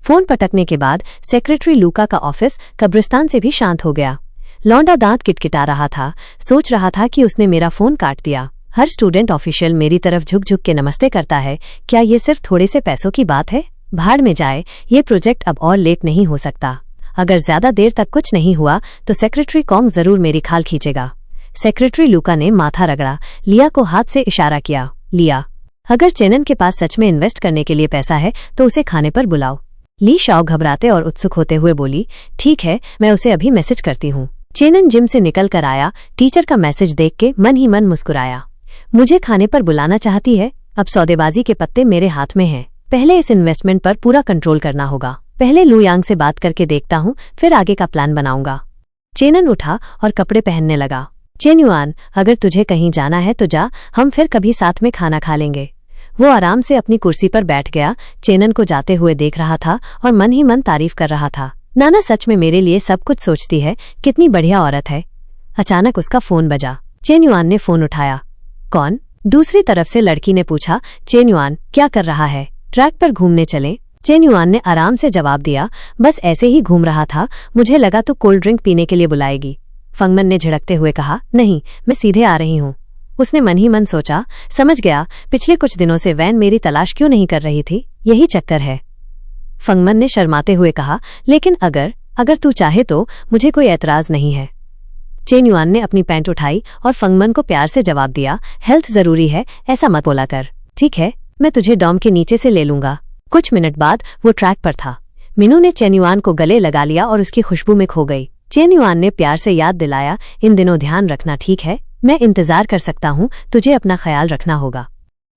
Phone पटकने के बाद secretary लूका का ऑफिस कब्रिस्तान से भी शांत हो गया। लौंडा दांत किटकिटा रहा था, सोच रहा था कि उसने मेरा फोन काट दिया। हर स्टूडेंट ऑफिशियल मेरी तरफ झुक झुक के नमस्ते करता है, क्या ये सिर्फ थोड़े से पैसों की बात है? भाड़ में जाए, ये प्रोजेक्ट अब और लेट नहीं हो सकता। अगर ज्यादा देर तक कुछ नहीं हुआ तो सेक्रेटरी कॉन्ग जरूर मेरी खाल खींचेगा। सेक्रेटरी लूका ने माथा रगड़ा, लिया को हाथ से इशारा किया। लिया, अगर चेनन के पास सच में इन्वेस्ट करने के लिए पैसा है तो उसे खाने पर बुलाओ। ली शाओ घबराते और उत्सुक होते हुए बोली, ठीक है, मैं उसे अभी मैसेज करती हूँ। चेनन जिम से निकल कर आया, टीचर का मैसेज देख के मन ही मन मुस्कुराया। मुझे खाने पर बुलाना चाहती है, अब सौदेबाजी के पत्ते मेरे हाथ में हैं। पहले इस इन्वेस्टमेंट पर पूरा कंट्रोल करना होगा। पहले लू यांग से बात करके देखता हूँ, फिर आगे का प्लान बनाऊंगा। चेनन उठा और कपड़े पहनने लगा। चेन युआन, अगर तुझे कहीं जाना है तो जा, हम फिर कभी साथ में खाना खा लेंगे। वो आराम से अपनी कुर्सी पर बैठ गया, चेनन को जाते हुए देख रहा था और मन ही मन तारीफ कर रहा था। नाना सच में मेरे लिए सब कुछ सोचती है, कितनी बढ़िया औरत है। अचानक उसका फोन बजा। चेन युआन ने फोन उठाया। कौन? दूसरी तरफ से लड़की ने पूछा। चेन युआन, क्या कर रहा है? ट्रैक पर घूमने चलें? चेन युआन ने आराम से जवाब दिया, बस ऐसे ही घूम रहा था, मुझे लगा तो कोल्ड ड्रिंक पीने के लिए बुलाएगी। फंगमन ने झिड़कते हुए कहा, नहीं, मैं सीधे आ रही हूँ। उसने मन ही मन सोचा, समझ गया, पिछले कुछ दिनों से वैन मेरी तलाश क्यों नहीं कर रही थी, यही चक्कर है। फंगमन ने शर्माते हुए कहा, लेकिन अगर तू चाहे तो मुझे कोई ऐतराज नहीं है। चेन युआन ने अपनी पैंट उठाई और फंगमन को प्यार से जवाब दिया, हेल्थ जरूरी है, ऐसा मत बोला कर। ठीक है, मैं तुझे डॉम के नीचे से ले लूंगा। कुछ मिनट बाद वो ट्रैक पर था। मीनू ने चेन युआन को गले लगा लिया और उसकी खुशबू में खो गई। चेन युआन ने प्यार से याद दिलाया, इन दिनों ध्यान रखना, ठीक है? मैं इंतजार कर सकता हूँ, तुझे अपना ख्याल रखना होगा।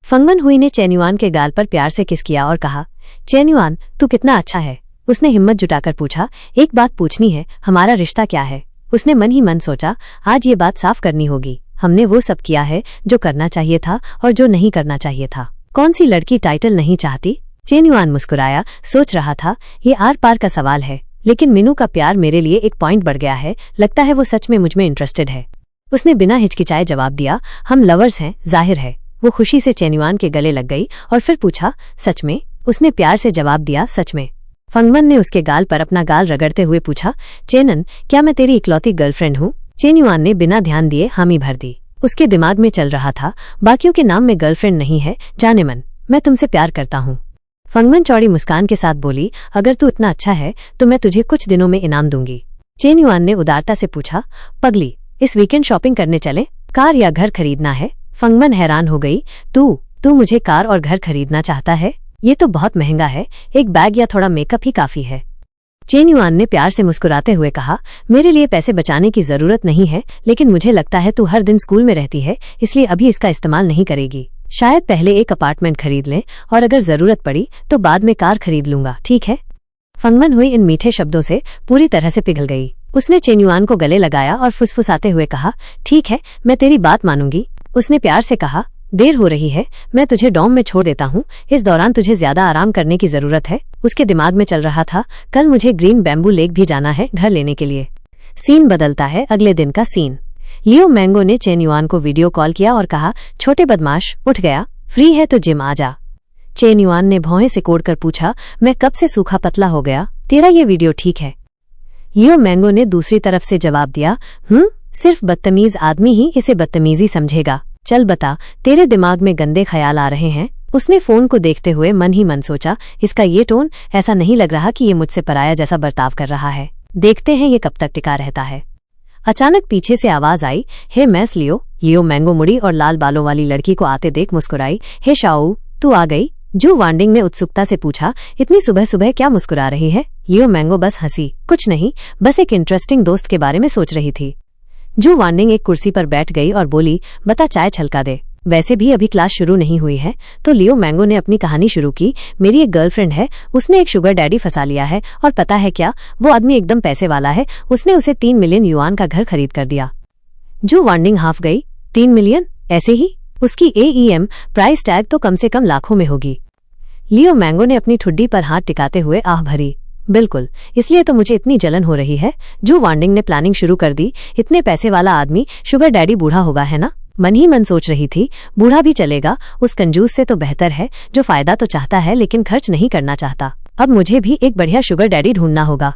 फंगमन हुई ने चेन युआन के गाल पर प्यार से किस किया और कहा, चेन युआन, तू कितना अच्छा है। उसने हिम्मत जुटाकर पूछा, एक बात पूछनी है, हमारा रिश्ता क्या है? उसने मन ही मन सोचा, आज ये बात साफ करनी होगी। हमने वो सब किया है जो करना चाहिए था और जो नहीं करना चाहिए था। कौन सी लड़की टाइटल नहीं चाहती? चेन युआन मुस्कुराया, सोच रहा था, ये आर पार का सवाल है, लेकिन मीनू का प्यार मेरे लिए एक पॉइंट बढ़ गया है, लगता है वो सच में मुझमें इंटरेस्टेड है। उसने बिना हिचकिचाए जवाब दिया, हम लवर्स हैं, जाहिर है। वो खुशी से चेन युआन के गले लग गई और फिर पूछा, सच में? उसने प्यार से जवाब दिया, सच में। फंगमन ने उसके गाल पर अपना गाल रगड़ते हुए पूछा, चेनन, क्या मैं तेरी इकलौती गर्लफ्रेंड हूँ? चेन युआन ने बिना ध्यान दिए हामी भर दी। उसके दिमाग में चल रहा था, बाकियों के नाम में गर्लफ्रेंड नहीं है, जाने मन, मैं तुमसे प्यार करता हूँ। फंगमन चौड़ी मुस्कान के साथ बोली, अगर तू इतना अच्छा है तो मैं तुझे कुछ दिनों में इनाम दूंगी। चेन युआन ने उदारता से पूछा, पगली, इस वीकेंड शॉपिंग करने चले? कार या घर खरीदना है? फंगमन हैरान हो गई, तू मुझे कार और घर खरीदना चाहता है? ये तो बहुत महंगा है, एक बैग या थोड़ा मेकअप ही काफी है। चेन युआन ने प्यार से मुस्कुराते हुए कहा, मेरे लिए पैसे बचाने की जरूरत नहीं है, लेकिन मुझे लगता है तू हर दिन स्कूल में रहती है, इसलिए अभी इसका इस्तेमाल नहीं करेगी। शायद पहले एक अपार्टमेंट खरीद लें और अगर जरूरत पड़ी तो बाद में कार खरीद लूंगा, ठीक है? फंगमन हुई इन मीठे शब्दों से पूरी तरह से पिघल गई। उसने चेन युआन को गले लगाया और फुसफुसाते हुए कहा, ठीक है, मैं तेरी बात मानूंगी। उसने प्यार से कहा, देर हो रही है, मैं तुझे डॉम में छोड़ देता हूँ, इस दौरान तुझे ज्यादा आराम करने की जरूरत है। उसके दिमाग में चल रहा था, कल मुझे ग्रीन बैम्बू लेक भी जाना है घर लेने के लिए। सीन बदलता है, अगले दिन का सीन। लियो मैंगो ने चेन युआन को वीडियो कॉल किया और कहा, छोटे बदमाश, उठ गया? फ्री है तो जिम आ जा। चेन युआन ने भौहें सिकोड़कर पूछा, मैं कब से सूखा पतला हो गया, तेरा ये वीडियो ठीक है? लियो मैंगो ने दूसरी तरफ से जवाब दिया, सिर्फ बदतमीज आदमी ही इसे बदतमीजी समझेगा। चल बता, तेरे दिमाग में गंदे ख्याल आ रहे हैं? उसने फोन को देखते हुए मन ही मन सोचा, इसका ये टोन, ऐसा नहीं लग रहा कि ये मुझसे पराया जैसा बर्ताव कर रहा है। देखते हैं ये कब तक टिका रहता है। अचानक पीछे से आवाज आई, हे मैस लियो। लियो मैंगो मुड़ी और लाल बालों वाली लड़की को आते देख मुस्कुराई। हे शाओ, तू आ गई? जू वांडिंग ने उत्सुकता से पूछा, इतनी सुबह सुबह क्या मुस्कुरा रही है? लियो मैंगो बस हंसी, कुछ नहीं, बस एक इंटरेस्टिंग दोस्त के बारे में सोच रही थी। जू वांडिंग एक कुर्सी पर बैठ गई और बोली, बता, चाय छलका दे। वैसे भी अभी क्लास शुरू नहीं हुई है, तो लियो मैंगो ने अपनी कहानी शुरू की। मेरी एक गर्लफ्रेंड है, उसने एक शुगर डैडी फंसा लिया है, और पता है क्या, वो आदमी एकदम पैसे वाला है, उसने उसे 3 मिलियन युआन का घर खरीद कर दिया। जू वांडिंग हाफ गई, 3 मिलियन? ऐसे ही? उसकी AEM प्राइस टैग तो कम से कम लाखों में होगी। लियो मैंगो ने अपनी ठुड्डी पर हाथ टिकाते हुए आह भरी, बिल्कुल, इसलिए तो मुझे इतनी जलन हो रही है। जू वांडिंग ने प्लानिंग शुरू कर दी, इतने पैसे वाला आदमी शुगर डैडी बूढ़ा होगा, है ना? मन ही मन सोच रही थी, बूढ़ा भी चलेगा, उस कंजूस से तो बेहतर है जो फायदा तो चाहता है लेकिन खर्च नहीं करना चाहता। अब मुझे भी एक बढ़िया शुगर डैडी ढूंढना होगा।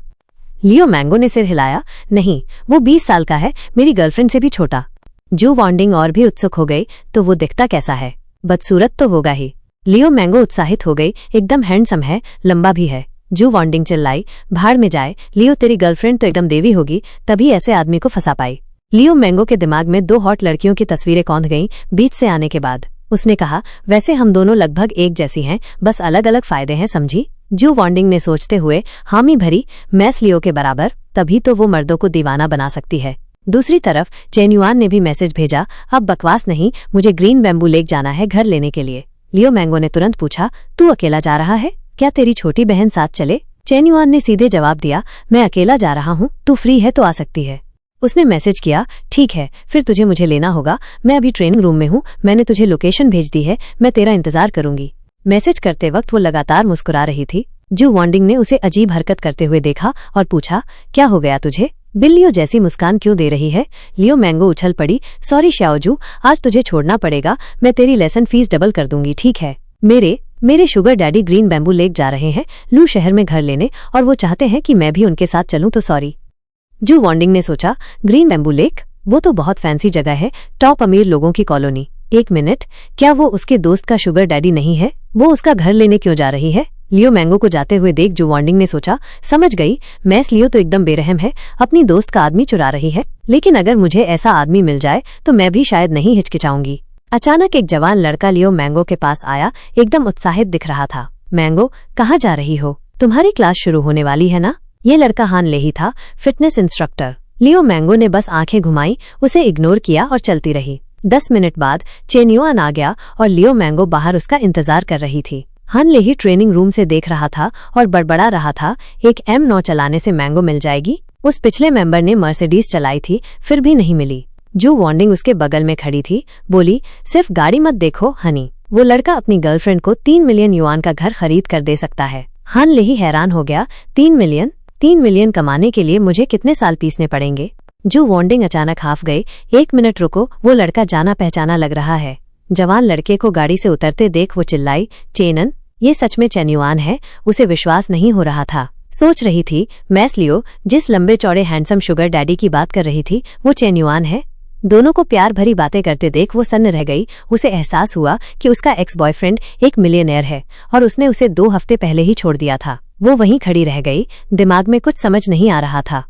लियो मैंगो ने सिर हिलाया। नहीं, वो 20 साल का है, मेरी गर्लफ्रेंड से भी छोटा। जू वॉन्डिंग और भी उत्सुक हो गई। तो वो दिखता कैसा है? बदसूरत तो होगा ही। लियो मैंगो उत्साहित हो गई। एकदम हैंडसम है, लंबा भी है। जू वॉन्डिंग चिल्लाई, भाड़ में जाए लियो, तेरी गर्लफ्रेंड तो एकदम देवी होगी, तभी ऐसे आदमी को फंसा पाई। लियो मैंगो के दिमाग में 2 हॉट लड़कियों की तस्वीरें कौंध गईं बीच से आने के बाद। उसने कहा, वैसे हम दोनों लगभग एक जैसी हैं, बस अलग अलग फायदे हैं, समझी? जू वॉन्डिंग ने सोचते हुए हामी भरी। मैस लियो के बराबर, तभी तो वो मर्दों को दीवाना बना सकती है। दूसरी तरफ चेन युआन ने भी मैसेज भेजा, अब बकवास नहीं, मुझे ग्रीन बैम्बू लेक जाना है घर लेने के लिए। लियो मैंगो ने तुरंत पूछा, तू अकेला जा रहा है? क्या तेरी छोटी बहन साथ चले? चेन युआन ने सीधे जवाब दिया, मैं अकेला जा रहा हूँ, तू फ्री है तो आ सकती है। उसने मैसेज किया, ठीक है, फिर तुझे मुझे लेना होगा, मैं अभी ट्रेनिंग रूम में हूँ, मैंने तुझे लोकेशन भेज दी है, मैं तेरा इंतजार करूंगी। मैसेज करते वक्त वो लगातार मुस्कुरा रही थी। जू वॉन्डिंग ने उसे अजीब हरकत करते हुए देखा और पूछा, क्या हो गया तुझे? बिल्लियों जैसी मुस्कान क्यों दे रही है? लियो मैंगो उछल पड़ी, सॉरी श्याओजू, आज तुझे छोड़ना पड़ेगा, मैं तेरी लेसन फीस डबल कर दूंगी, ठीक है? मेरे sugar daddy green bamboo lake जा रहे हैं लू शहर में घर लेने, और वो चाहते हैं कि मैं भी उनके साथ चलूं, तो सॉरी। जू वॉन्डिंग ने सोचा, ग्रीन बैम्बू लेक? वो तो बहुत फैंसी जगह है, टॉप अमीर लोगों की कॉलोनी। 1 मिनट, क्या वो उसके दोस्त का शुगर डैडी नहीं है? वो उसका घर लेने क्यों जा रही है? लियो मैंगो को जाते हुए देख जू वॉन्डिंग ने सोचा, समझ गई, मैस लियो तो एकदम बेरहम है, अपनी दोस्त का आदमी चुरा रही है, लेकिन अगर मुझे ऐसा आदमी मिल जाए तो मैं भी शायद नहीं हिचकिचाऊंगी। अचानक एक जवान लड़का लियो मैंगो के पास आया, एकदम उत्साहित दिख रहा था। मैंगो, कहाँ जा रही हो? तुम्हारी क्लास शुरू होने वाली है ना? ये लड़का हान लेही था, फिटनेस इंस्ट्रक्टर। लियो मैंगो ने बस आंखें घुमाई, उसे इग्नोर किया और चलती रही। 10 मिनट बाद चेन युआन आ गया और लियो मैंगो बाहर उसका इंतजार कर रही थी। हान लेही ट्रेनिंग रूम से देख रहा था और बड़बड़ा रहा था, एक M9 चलाने से मैंगो मिल जाएगी? उस पिछले मेंबर ने मर्सिडीज चलाई थी, फिर भी नहीं मिली। जू वॉन्डिंग उसके बगल में खड़ी थी, बोली, सिर्फ गाड़ी मत देखो हनी, वो लड़का अपनी गर्लफ्रेंड को 3 मिलियन युआन का घर खरीद कर दे सकता है। हान लेही हैरान हो गया, 3 मिलियन कमाने के लिए मुझे कितने साल पीसने पड़ेंगे? जू वॉन्डिंग अचानक हाफ गई, 1 मिनट रुको, वो लड़का जाना पहचाना लग रहा है। जवान लड़के को गाड़ी से उतरते देख वो चिल्लाई, चेनन, ये सच में चेन युआन है? उसे विश्वास नहीं हो रहा था। सोच रही थी, मैस लियो जिस लंबे चौड़े हैंडसम शुगर डैडी की बात कर रही थी, वो चेन युआन है? दोनों को प्यार भरी बातें करते देख वो सन्न रह गई। उसे एहसास हुआ कि उसका एक्स बॉयफ्रेंड एक मिलियनेयर है और उसने उसे 2 हफ्ते पहले ही छोड़ दिया था। वो वहीं खड़ी रह गई, दिमाग में कुछ समझ नहीं आ रहा था।